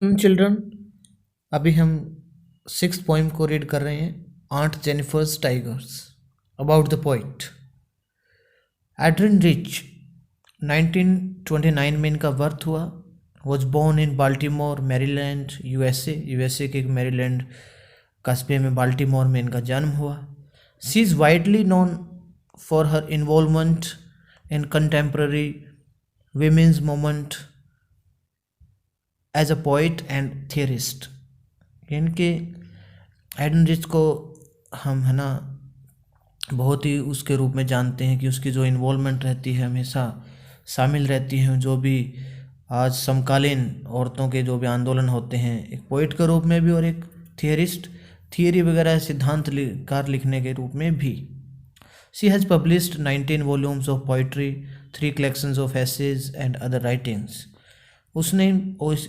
Children, अभी हम six poem को रीड कर रहे हैं, aunt Jennifer's tigers, about the poet Adrienne Rich. 1929 में इनका बर्थ हुआ। Was born in Baltimore Maryland, USA के एक मैरीलैंड कस्बे में, बाल्टीमोर में इनका जन्म हुआ। She is widely known for her involvement in contemporary women's movement as a poet and theorist. इनके एड्रिन रिच को हम है ना बहुत ही उसके रूप में जानते हैं कि उसकी जो इन्वॉल्वमेंट रहती है, हमेशा शामिल रहती हैं जो भी आज समकालीन औरतों के जो भी आंदोलन होते हैं, एक पोइट के रूप में भी और एक थियरिस्ट, थियरी वगैरह सिद्धांतकार लिखने के रूप में भी। She has published 19 volumes of poetry, 3 collections of essays and other writings. उसने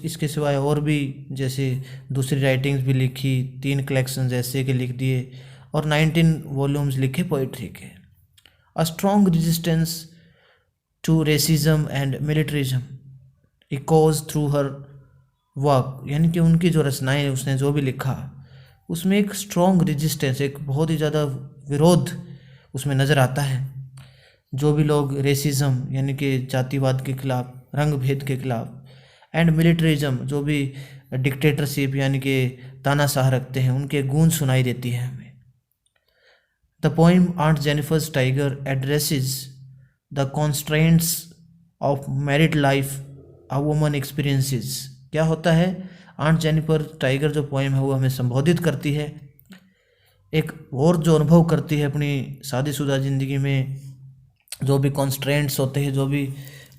इसके सिवाय और भी जैसे दूसरी राइटिंग्स भी लिखी, 3 कलेक्शंस ऐसे के लिख दिए और 19 वॉल्यूम्स लिखे पोइट्री के। A strong resistance to racism and militarism echoes through her work, यानी कि उनकी जो रचनाएं, उसने जो भी लिखा उसमें एक स्ट्रॉन्ग रेजिस्टेंस, एक बहुत ही ज़्यादा विरोध उसमें नज़र आता है। जो भी लोग रेसिज्म यानी कि जातिवाद के खिलाफ, रंग भेद के खिलाफ, एंड मिलिट्रिज्म जो भी डिक्टेटरशिप यानी कि तानाशाह रखते हैं, उनके गूंज सुनाई देती है हमें। The poem aunt Jennifer's tiger addresses the constraints of married life a woman experiences. क्या होता है? आंट जेनिफर टाइगर जो पोइम है वो हमें संबोधित करती है, एक और जो अनुभव करती है अपनी शादीशुदा ज़िंदगी में, जो भी कॉन्स्ट्रेंट्स होते हैं, जो भी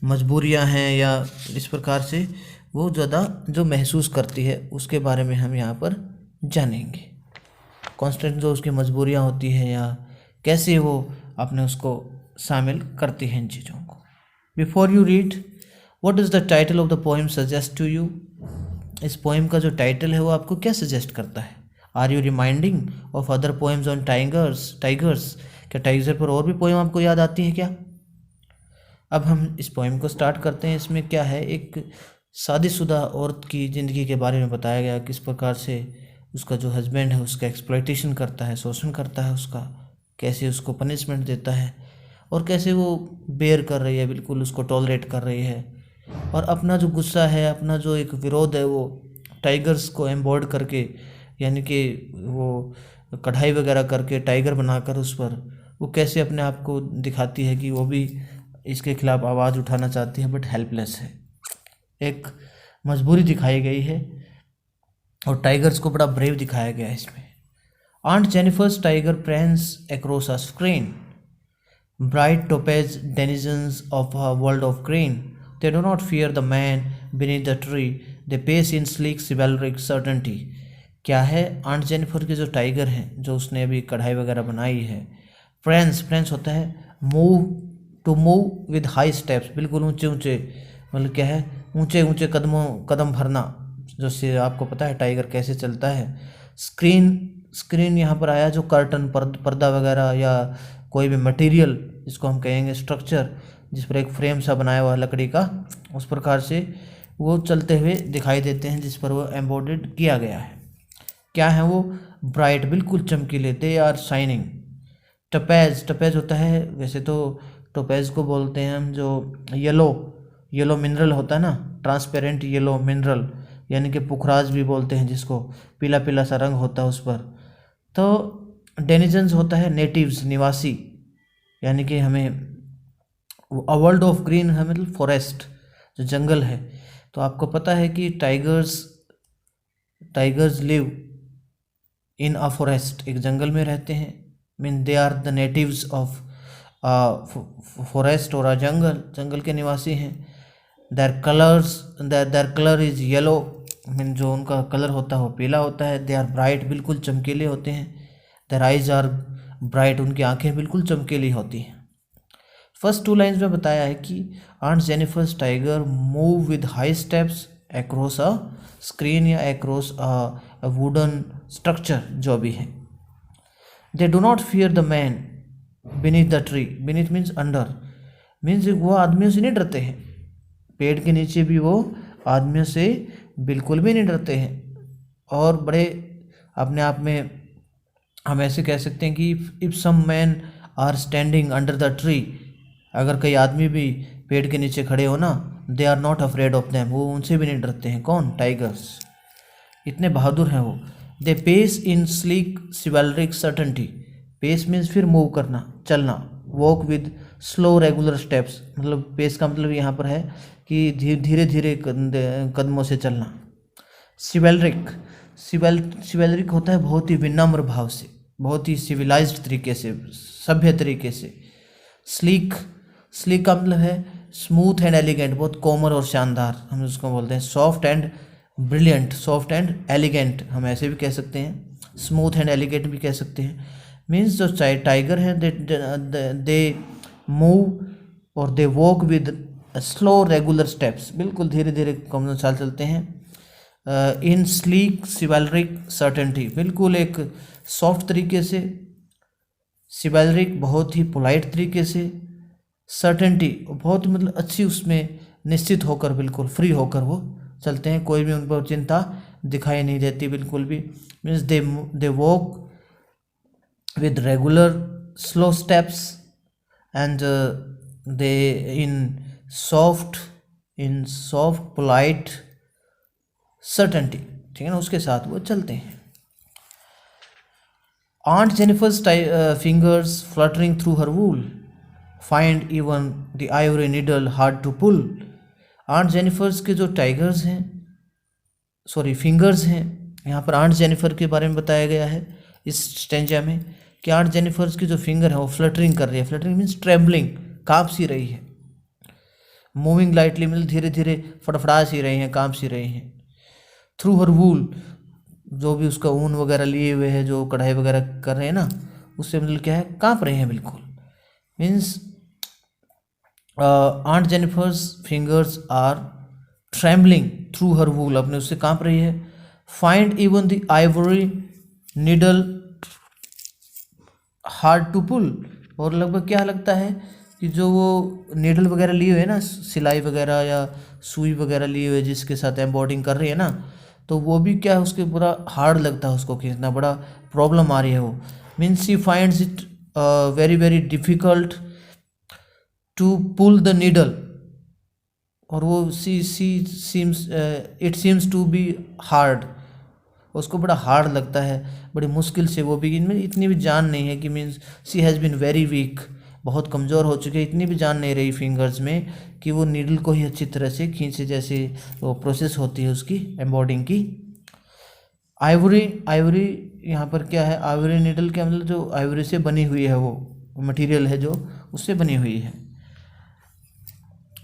मजबूरियां हैं या इस प्रकार से वो ज़्यादा जो महसूस करती है, उसके बारे में हम यहाँ पर जानेंगे। कॉन्स्टेंट जो उसकी मजबूरियां होती हैं या कैसे वो अपने उसको शामिल करती हैं इन चीज़ों को। Before you read, what is the title of the poem suggest to you? इस पोएम का जो टाइटल है वो आपको क्या सजेस्ट करता है? Are you reminding of other poems on tigers? क्या टाइगर पर और भी पोएम आपको याद आती हैं क्या? अब हम इस पोएम को स्टार्ट करते हैं। इसमें क्या है, एक शादीशुदा औरत की ज़िंदगी के बारे में बताया गया, किस प्रकार से उसका जो हस्बैंड है उसका एक्सप्लॉयटेशन करता है, शोषण करता है उसका, कैसे उसको पनिशमेंट देता है और कैसे वो बेयर कर रही है, बिल्कुल उसको टॉलरेट कर रही है, और अपना जो गुस्सा है, अपना जो एक विरोध है, वो टाइगर्स को एम्बॉर्ड करके, यानी कि वो कढ़ाई वगैरह करके टाइगर बनाकर उस पर वो कैसे अपने आप को दिखाती है कि वो भी इसके खिलाफ आवाज़ उठाना चाहती है बट हेल्पलेस है। एक मजबूरी दिखाई गई है और टाइगर्स को बड़ा ब्रेव दिखाया गया है इसमें। Aunt Jennifer's tiger prance across a screen, bright topaz denizens of a world of green. They do not fear the man beneath the tree. They pace in sleek chivalric certainty. क्या है? Aunt Jennifer के जो tiger हैं, जो उसने अभी कढ़ाई वगैरह बनाई है, प्रेंस होता है मूव विद हाई स्टेप्स, बिल्कुल ऊंचे ऊंचे, मतलब क्या है, ऊंचे ऊंचे कदम भरना, जो से आपको पता है टाइगर कैसे चलता है। स्क्रीन यहाँ पर आया जो कर्टन, पर्दा वगैरह या कोई भी मटेरियल, जिसको हम कहेंगे स्ट्रक्चर, जिस पर एक फ्रेम सा बनाया हुआ लकड़ी का, उस प्रकार से वो चलते हुए दिखाई देते हैं, जिस पर वो एम्बॉर्डेड किया गया है। क्या है वो? ब्राइट, बिल्कुल चमकीले, दे आर शाइनिंग। टपेज होता है, वैसे तो टोपेज को बोलते हैं हम जो येलो मिनरल होता है ना, ट्रांसपेरेंट येलो मिनरल, यानी कि पुखराज भी बोलते हैं जिसको, पीला पीला सा रंग होता है उस पर। तो डेनिजन्स होता है नेटिव्स, निवासी, यानी कि हमें अ वर्ल्ड ऑफ ग्रीन है, मतलब फॉरेस्ट, जो जंगल है। तो आपको पता है कि tigers live in a forest, एक जंगल में रहते हैं, mean they are the natives of forest और अ जंगल के निवासी हैं। Their colour is yellow, mean जो उनका कलर होता है वो पीला होता है। दे आर ब्राइट, बिल्कुल चमकीले होते हैं। देयर आइज आर ब्राइट, उनकी आंखें बिल्कुल चमकीली होती हैं। फर्स्ट 2 लाइन्स में बताया है कि aunt Jennifer's tiger move with high steps across a screen या अक्रॉस अ वुडन स्ट्रक्चर, जो भी है। They do not fear the man beneath the tree, beneath means under, means वो आदमियों से नहीं डरते हैं, पेड़ के नीचे भी वो आदमियों से बिल्कुल भी नहीं डरते हैं और बड़े अपने आप में हम ऐसे कह सकते हैं कि if some man are standing under the tree, अगर कई आदमी भी पेड़ के नीचे खड़े हो ना, they are not afraid of them, वो उनसे भी नहीं डरते हैं। कौन? टाइगर्स। इतने बहादुर हैं वो। They pace in sleek chivalric certainty, pace means फिर मूव करना, चलना। Walk with slow regular steps, मतलब पेस का मतलब यहाँ पर है कि धीरे धीरे कदमों से चलना। सिवैलरिक, सिवैलरिक होता है बहुत ही विनम्र भाव से, बहुत ही सिविलाइज्ड तरीके से, सभ्य तरीके से। स्लीक, स्लीक का मतलब है स्मूथ एंड एलिगेंट, बहुत कोमल और शानदार, हम उसको बोलते हैं। Soft and brilliant, soft and elegant हम ऐसे भी कह सकते हैं, स्मूथ एंड एलिगेंट भी कह सकते हैं। मीन्स जो टाइगर है दे मूव और they walk with slow regular steps, बिल्कुल धीरे धीरे कम चाल चलते हैं। इन स्लीक सिवैलरिक सर्टेनिटी, बिल्कुल एक सॉफ्ट तरीके से, सिवैलरिक बहुत ही पोलाइट तरीके से, सर्टेनिटी बहुत मतलब अच्छी उसमें निश्चित होकर, बिल्कुल फ्री होकर वो चलते हैं, कोई भी उन पर चिंता दिखाई नहीं देती बिल्कुल भी। Means they walk with regular slow steps and they in soft polite certainty, ठीक है ना, उसके साथ वो चलते हैं। Aunt Jennifer's fingers fluttering through her wool find even the ivory needle hard to pull। Aunt Jennifer's के जो टाइगर्स हैं, सॉरी फिंगर्स हैं, यहाँ पर आंट जेनिफर के बारे में बताया गया है इस स्टेंजा में कि आंट जेनिफर्स की जो फिंगर है वो फ्लटरिंग कर रही है। फ्लटरिंग मीन्स ट्रेम्बलिंग, काँप सी रही है। मूविंग लाइटली मतलब धीरे धीरे फड़फड़ा सी रही हैं, काँप सी रही हैं। थ्रू हर वूल, जो भी उसका ऊन वगैरह लिए हुए है, जो कढ़ाई वगैरह कर रहे हैं ना, उससे मतलब क्या है, काँप रहे हैं बिल्कुल। Means aunt Jennifer's fingers are trembling through her wool, अपने उससे काँप रही है। Find even the ivory needle hard to pull, और लगभग क्या लगता है कि जो वो नीडल वगैरह लिए हुए ना, सिलाई वगैरह या सुई वगैरह लिए हुए जिसके साथ एम्बॉर्डिंग कर रही है ना, तो वो भी क्या है, उसके पूरा हार्ड लगता है उसको खींचना, बड़ा प्रॉब्लम आ रही है वो। Means she finds it very very difficult to pull the needle, और वो it seems to be hard, उसको बड़ा हार्ड लगता है, बड़ी मुश्किल से, वो भी इनमें इतनी भी जान नहीं है कि means she has been very weak, बहुत कमज़ोर हो चुकी है, इतनी भी जान नहीं रही फिंगर्स में कि वो नीडल को ही अच्छी तरह से खींचे, जैसे वो प्रोसेस होती है उसकी एम्बॉर्डिंग की। आइवरी, आइवरी यहाँ पर क्या है, आइवरी नीडल क्या मतलब जो आइवरी से बनी हुई है, वो मटेरियल है जो उससे बनी हुई है।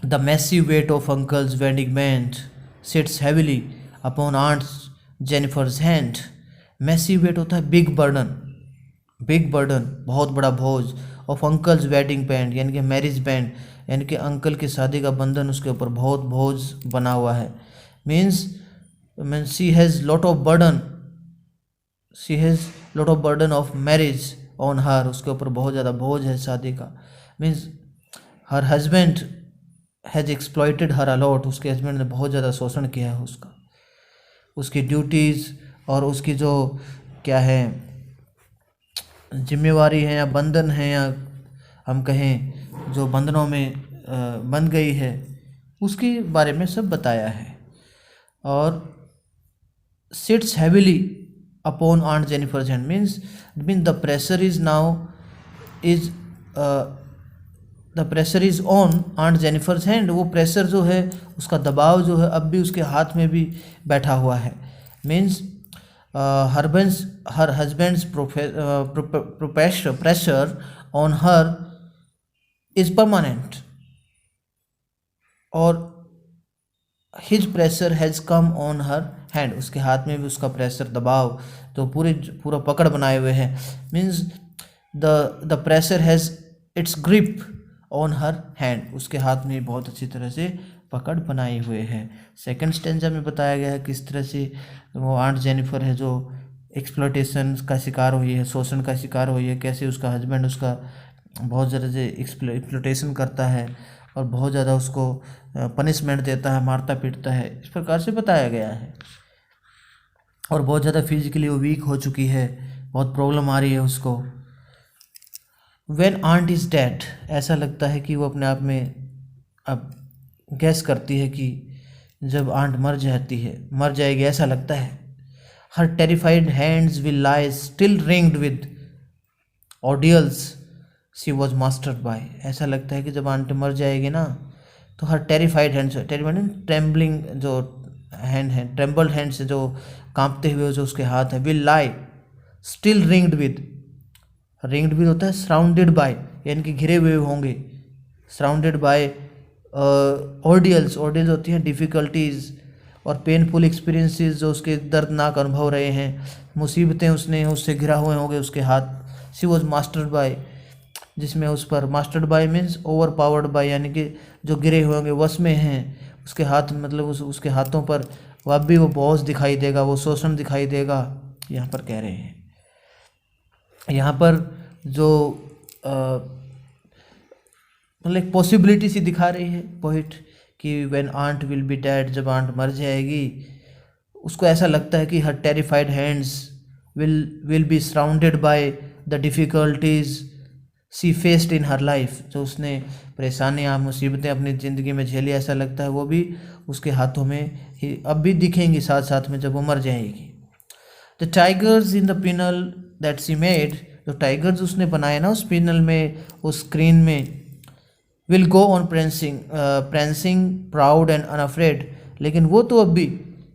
The massive weight of uncle's wedding band sits heavily upon aunt's Jennifer's hand. Massive weight होता है बिग बर्डन, बिग बर्डन बहुत बड़ा बोझ, ऑफ अंकल्स वेडिंग बैंड यानी कि मैरिज बैंड, यानी कि अंकल की शादी का बंधन उसके ऊपर बहुत बोझ बना हुआ है। Means she has lot of burden, she has lot of burden of marriage on her, उसके ऊपर बहुत ज़्यादा बोझ है शादी का। Means her husband has exploited her a lot, उसके हस्बैंड ने बहुत ज़्यादा शोषण किया है उसका, उसकी ड्यूटीज़ और उसकी जो क्या है जिम्मेवारी है या बंधन है, या हम कहें जो बंधनों में बंध गई है, उसके बारे में सब बताया है। और sits heavily upon aunt Jennifer's hand means the pressure is now is the pressure is on aunt Jennifer's hand, वो प्रेशर जो है, उसका दबाव जो है अब भी उसके हाथ में भी बैठा हुआ है। Means her husband's pressure on her is permanent, और his pressure has come on her hand, उसके हाथ में भी उसका प्रेशर दबाव तो पूरा पकड़ बनाए हुए हैं। Means the pressure has its grip on her hand, उसके हाथ में बहुत अच्छी तरह से पकड़ बनाए हुए है। सेकंड स्टेंजा में बताया गया है किस तरह से वो आंट जेनिफर है जो एक्सप्लॉयटेशन का शिकार हुई है, शोषण का शिकार हुई है, कैसे उसका हस्बैंड उसका बहुत ज़्यादा से एक्सप्लॉयटेशन करता है, और बहुत ज़्यादा उसको पनिशमेंट देता है, मारता पीटता है, इस प्रकार से बताया गया है। और बहुत ज़्यादा फिजिकली वो वीक हो चुकी है, बहुत प्रॉब्लम आ रही है उसको। व्हेन आंट इज़ डेड, ऐसा लगता है कि वो अपने आप में अब गैस करती है कि जब आंट मर जाएगी ऐसा लगता है। Her terrified hands will lie still ringed with ordeals she was mastered by, ऐसा लगता है कि जब आंट मर जाएगी ना तो हर टेरिफाइड हैंड्स, टेरिफाइड ट्रेम्बलिंग जो हैंड है, ट्रेम्बल्ड हैंड से जो कांपते हुए जो उसके हाथ है, will lie still ringed with होता है सराउंडेड बाय, यानी कि घिरे हुए होंगे, सराउंडेड बाय ऑर्डियल्स होती हैं डिफ़िकल्टीज़ और पेनफुल एक्सपीरियंसेस, जो उसके दर्दनाक अनुभव रहे हैं, मुसीबतें उससे घिरा हुए होंगे उसके हाथ। शी वॉज मास्टर्ड बाय, जिसमें उस पर mastered bye means over powered by, यानी कि जो गिरे हुए होंगे, वश में हैं उसके हाथ, मतलब उसके हाथों पर अब भी वो बोझ दिखाई देगा, वो शोषण दिखाई देगा, यहाँ पर कह रहे हैं। यहाँ पर जो मतलब एक पॉसिबिलिटी सी दिखा रही है पोइट कि when aunt will be dead, जब आंट मर जाएगी, उसको ऐसा लगता है कि her terrified hands will be surrounded by the difficulties she faced in her life, जो उसने परेशानियाँ मुसीबतें अपनी ज़िंदगी में झेली, ऐसा लगता है वो भी उसके हाथों में ही अब भी दिखेंगी साथ साथ में जब वो मर जाएगी। The tigers in the panel that she made, जो टाइगर्स उसने बनाए ना उस पिनल में, उस स्क्रीन में, will go on prancing proud and unafraid, लेकिन वो तो अब भी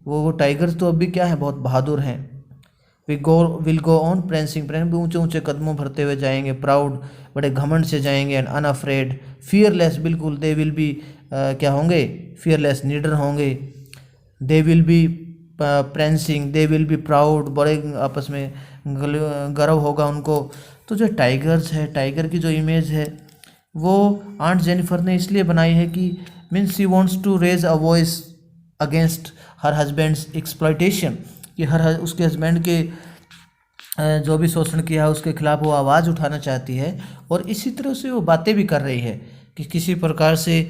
वो टाइगर्स तो अब भी क्या है, बहुत बहादुर हैं। विल गो ऑन प्रेंसिंग, ऊंचे ऊंचे कदमों भरते हुए जाएंगे, प्राउड बड़े घमंड से जाएंगे, एंड अनअफ्रेड फियरलेस, बिल्कुल दे विल बी क्या होंगे, फियरलेस निडर होंगे, they will be prancing, they will be proud, बड़े आपस में गर्व होगा उनको। तो जो टाइगर्स है, टाइगर की जो इमेज है वो आंट जेनिफर ने इसलिए बनाई है कि means she wants to raise a voice against her husband's exploitation, कि उसके हस्बैंड के जो भी शोषण किया है उसके खिलाफ वो आवाज़ उठाना चाहती है, और इसी तरह से वो बातें भी कर रही है कि किसी प्रकार से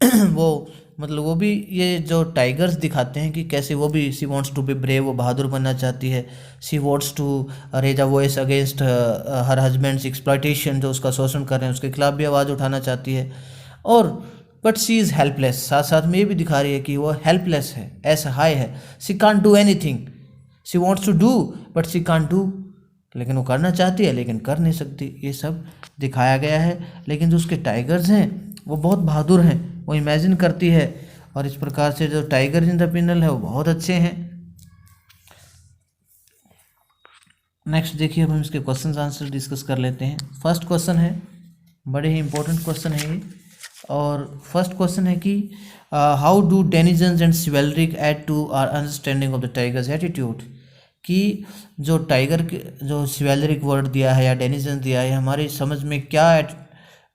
वो मतलब वो भी ये जो टाइगर्स दिखाते हैं कि कैसे वो भी she wants to be brave, वो बहादुर बनना चाहती है। She wants to raise a voice against her husband's exploitation, जो उसका शोषण कर रहे हैं उसके खिलाफ भी आवाज़ उठाना चाहती है। और बट सी इज़ हेल्पलेस, साथ साथ में ये भी दिखा रही है कि वो हेल्पलेस है, असहाय है। She can't do anything, she wants to do but she can't do, लेकिन वो करना चाहती है लेकिन कर नहीं सकती, ये सब दिखाया गया है। लेकिन जो उसके टाइगर्स हैं वो बहुत बहादुर हैं, वो इमेजिन करती है, और इस प्रकार से जो टाइगर इन द पिनल है वो बहुत अच्छे हैं। नेक्स्ट देखिए, अब हम इसके क्वेश्चन आंसर डिस्कस कर लेते हैं। फर्स्ट क्वेश्चन है, बड़े ही इंपॉर्टेंट क्वेश्चन है ये, और फर्स्ट क्वेश्चन है कि how do denizens and chivalric add to our understanding of the tiger's attitude, कि जो टाइगर के जो शिवैलरिक वर्ड दिया है या डेनिजन दिया है, हमारी समझ में क्या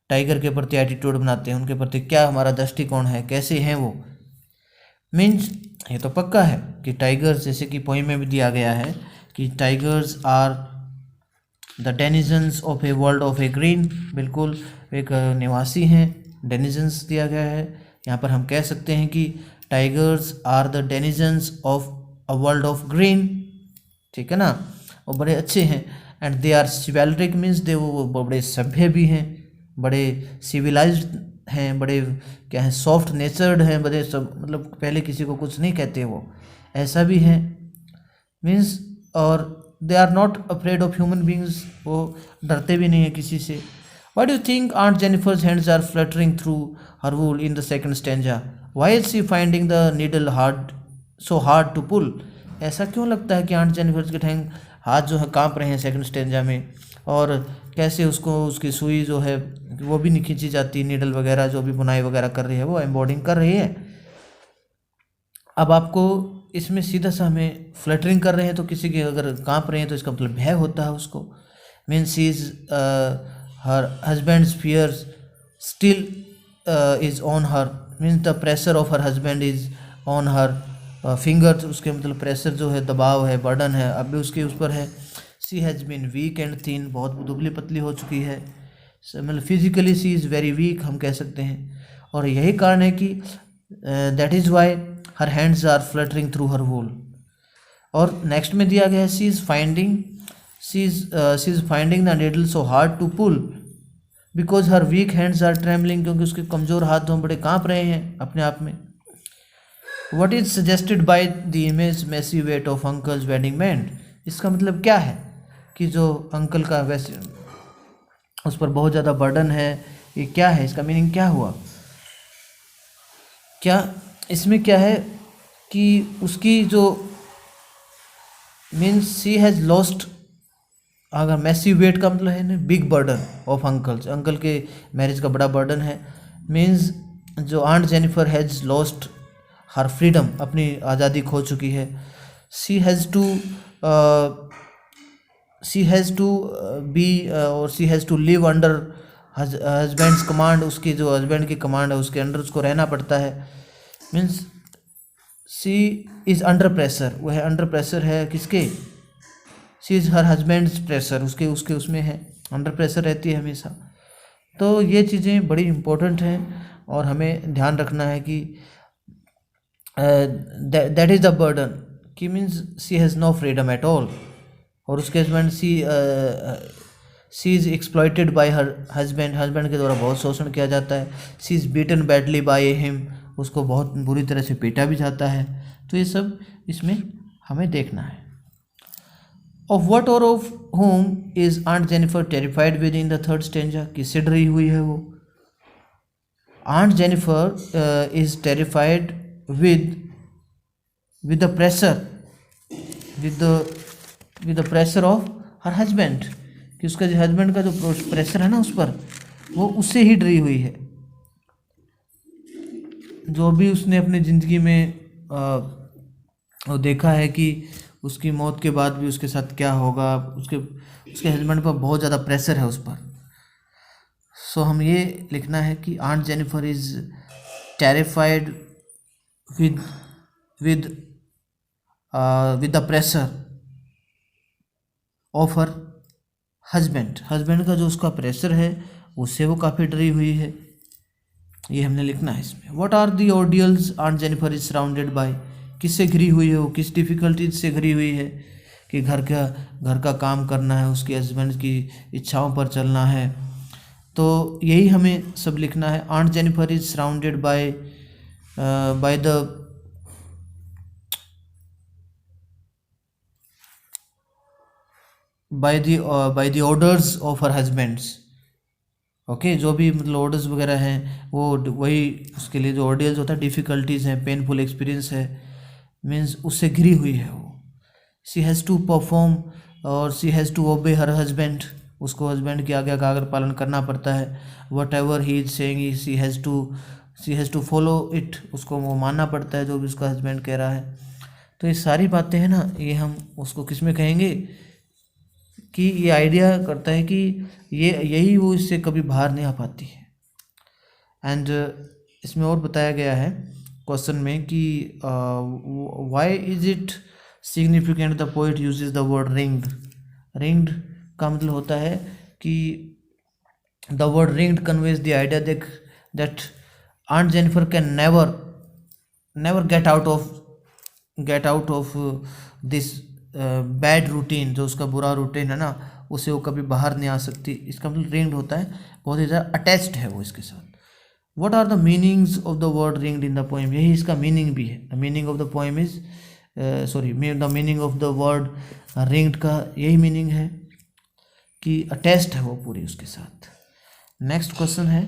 टाइगर के प्रति एटीट्यूड बनाते हैं, उनके प्रति क्या हमारा दृष्टिकोण है, कैसे हैं वो। मीन्स ये तो पक्का है कि टाइगर्स, जैसे कि पोइम में भी दिया गया है कि tigers are the denizens of a world of a green, बिल्कुल एक निवासी हैं, डेनिजन्स दिया गया है। यहाँ पर हम कह सकते हैं कि tigers are the denizens of a world of green, ठीक है ना, और बड़े अच्छे हैं। And they are chivalric means they वो बड़े सभ्य भी हैं, बड़े सिविलाइज्ड हैं, बड़े क्या हैं, सॉफ्ट नेचर्ड हैं, बड़े सब मतलब पहले किसी को कुछ नहीं कहते, वो ऐसा भी हैं। मीन्स और they are not afraid of human beings, वो डरते भी नहीं हैं किसी से। What do think aunt Jennifer's hands are fluttering through her wool in the second stanza, why is she finding the needle so hard to pull, ऐसा क्यों लगता है कि आंट जेनिफर्स के हाथ जो है कांप रहे हैं सेकंड स्टैंजा में, और कैसे उसको उसकी सुई जो है वो भी नहीं खींची जाती, नीडल वगैरह जो भी बुनाई वगैरह कर रही है वो एम्बॉडिंग कर रही है। अब आपको इसमें सीधा सा हमें फ्लटरिंग कर रहे हैं, तो किसी के अगर कांप रहे हैं तो इसका मतलब भय होता है उसको। Means is her husband's fears still is on her, means the pressure of her husband is on her fingers, उसके मतलब प्रेशर जो है, दबाव है, बर्डन है, अब भी उसके उस पर है। She has been weak and thin, बहुत दुबली पतली हो चुकी है, मतलब physically she is very weak हम कह सकते हैं। और यही कारण है कि that is why her hands are fluttering through her wool. और नेक्स्ट में दिया गया है she is finding the needle so hard to pull because her weak hands are trembling, क्योंकि उसके कमज़ोर हाथों बड़े काँप रहे हैं अपने आप में। What is suggested by the image massy weight of uncle's wedding band. इसका मतलब क्या है कि जो अंकल का वैसे उस पर बहुत ज़्यादा बर्डन है, ये क्या है, इसका मीनिंग क्या हुआ? क्या इसमें क्या है कि उसकी जो मीन्स शी हैज़ लॉस्ट, अगर मैसिव वेट का मतलब है ना big burden of uncle's, uncle के मैरिज का बड़ा बर्डन है। मीन्स जो aunt Jennifer has lost her freedom, अपनी आज़ादी खो चुकी है। शी हैज़ टू बी और she has to live under husband's command, उसकी जो हस्बैंड की कमांड है उसके अंडर उसको रहना पड़ता है। Means she is under pressure, वह अंडर प्रेशर है किसके? She is her husband's pressure, उसके उसमें है, अंडर प्रेशर रहती है हमेशा। तो ये चीज़ें बड़ी इम्पोर्टेंट हैं और हमें ध्यान रखना है कि दैट इज़ द बर्डन कि means she has no freedom at all. और उसके husband she is exploited by her husband के द्वारा बहुत शोषण किया जाता है। She is beaten badly by him, उसको बहुत बुरी तरह से पीटा भी जाता है। तो ये सब इसमें हमें देखना है। ऑफ व्हाट और of whom is aunt Jennifer terrified with in the third stanza, किससे डरी हुई है वो? Aunt Jennifer is terrified with the pressure with the pressure of her husband, कि उसका जो हस्बैंड का जो प्रेशर है ना उस पर, वो उससे ही डरी हुई है। जो भी उसने अपनी ज़िंदगी में वो देखा है कि उसकी मौत के बाद भी उसके साथ क्या होगा, उसके हस्बैंड पर बहुत ज़्यादा प्रेशर है उस पर। सो हम ये लिखना है कि aunt Jennifer is terrified with the pressure of her husband, का जो उसका प्रेशर है उससे वो काफ़ी डरी हुई है, ये हमने लिखना है इसमें। What are the ordeals aunt Jennifer is surrounded by, किससे घिरी हुई है वो, किस डिफ़िकल्टीज से घिरी हुई है? कि घर का काम करना है, उसके हस्बैंड की इच्छाओं पर चलना है। तो यही हमें सब लिखना है। Aunt Jennifer is surrounded by by the orders of her husbands। Okay, जो भी मतलब ऑर्डर्स वगैरह हैं वो वही उसके लिए जो ऑर्डियल्स होता है, डिफ़िकल्टीज़ हैं, पेनफुल एक्सपीरियंस है, मीन्स उससे घिरी हुई है वो। शी हैज़ टू परफॉर्म और she has to obey her husband, उसको हस्बैंड की आज्ञा का अगर पालन करना पड़ता है। Whatever he is saying she has to follow it, उसको वो मानना पड़ता है जो भी उसका हस्बैंड कह रहा है। तो ये सारी बातें हैं ना, ये हम उसको किस में कहेंगे कि ये आइडिया करता है कि यही वो इससे कभी बाहर नहीं आ पाती है। एंड इसमें और बताया गया है क्वेश्चन में कि why is it significant the poet uses the word ringed का मतलब होता है कि the word ringed conveys the idea that aunt Jennifer can never get out of this bad routine, जो उसका बुरा रूटीन है ना, उसे वो कभी बाहर नहीं आ सकती। इसका मतलब रिंग्ड होता है बहुत ही ज़्यादा अटैच्ड है वो इसके साथ। What are the meanings of the word ringed in the poem, यही इसका मीनिंग भी है। The meaning of the poem is the meaning of the word ringed का यही मीनिंग है कि अटैच्ड है वो पूरी उसके साथ। नेक्स्ट क्वेश्चन है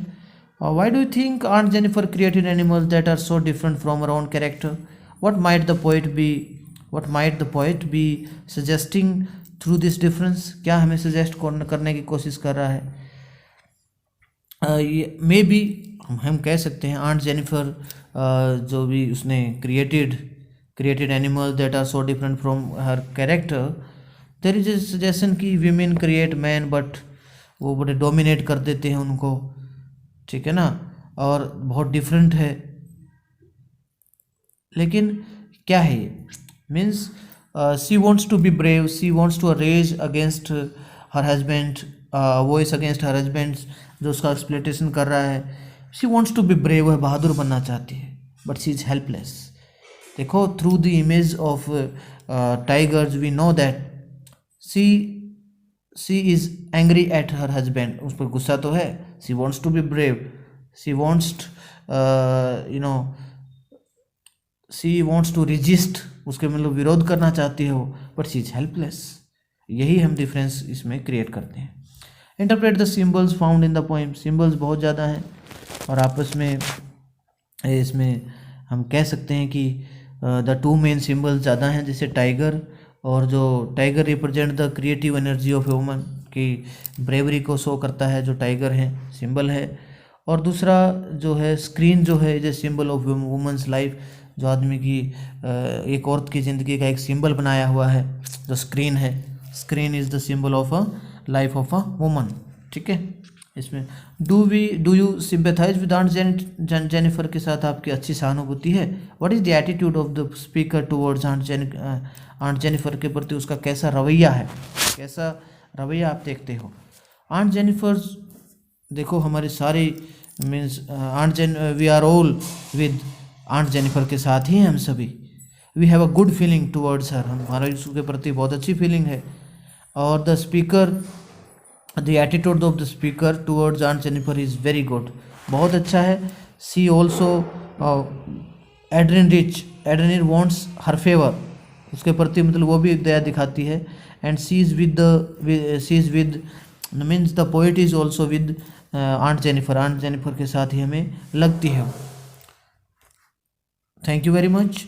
why do you think aunt Jennifer created animals that are so different from her own character? What might the poet be suggesting through this difference? क्या हमें सजेस्ट करने की कोशिश कर रहा है? मे बी हम कह सकते हैं आंट जेनिफर जो भी उसने created animals that are so different from her character, there is a suggestion कि वीमेन क्रिएट मैन, बट वो बड़े डोमिनेट कर देते हैं उनको, ठीक है ना, और बहुत डिफरेंट है। लेकिन क्या है ये? Means she wants to be brave, she wants to raise against her husband, voice against her husband जो उसका एक्सप्लोइटेशन कर रहा है, she wants to be brave, वह बहादुर बनना चाहती है, बट शी इज़ हेल्पलेस। देखो, through the image of tigers we know that she is angry at her husband, उस पर गुस्सा तो है। She wants to be brave, she wants she wants to resist, उसके मतलब विरोध करना चाहती है वो, बट शी इज़ हेल्पलेस। यही हम डिफरेंस इसमें क्रिएट करते हैं। Interpret the symbols found in the poem. Symbols बहुत ज़्यादा हैं और आपस में इसमें हम कह सकते हैं कि द टू मेन सिम्बल्स ज़्यादा हैं, जैसे टाइगर, और जो tiger represent the creative energy of a woman, की ब्रेवरी को शो करता है जो टाइगर है, सिंबल है। और दूसरा जो है स्क्रीन, जो है is symbol of women's life, जो आदमी की एक औरत की ज़िंदगी का एक सिंबल बनाया हुआ है जो स्क्रीन है। Screen is the symbol of a life of a woman. ठीक है, इसमें do you sympathise with aunt Jennifer के साथ आपकी अच्छी सहानुभूति है? What is the attitude of the speaker towards aunt Jennifer के प्रति उसका कैसा रवैया है, कैसा रवैया आप देखते हो? आंट जेनिफर, देखो हमारे सारे means we are all with aunt Jennifer के साथ ही हैं हम सभी। We have a good feeling towards her, हमारा उसके प्रति बहुत अच्छी फीलिंग है। और the speaker, the attitude of the speaker towards aunt Jennifer is very good, बहुत अच्छा है। She also Adrian wants her favour, उसके प्रति मतलब वो भी दया दिखाती है। And she is with means the poet is also with aunt Jennifer के साथ ही हमें लगती है। Thank you very much.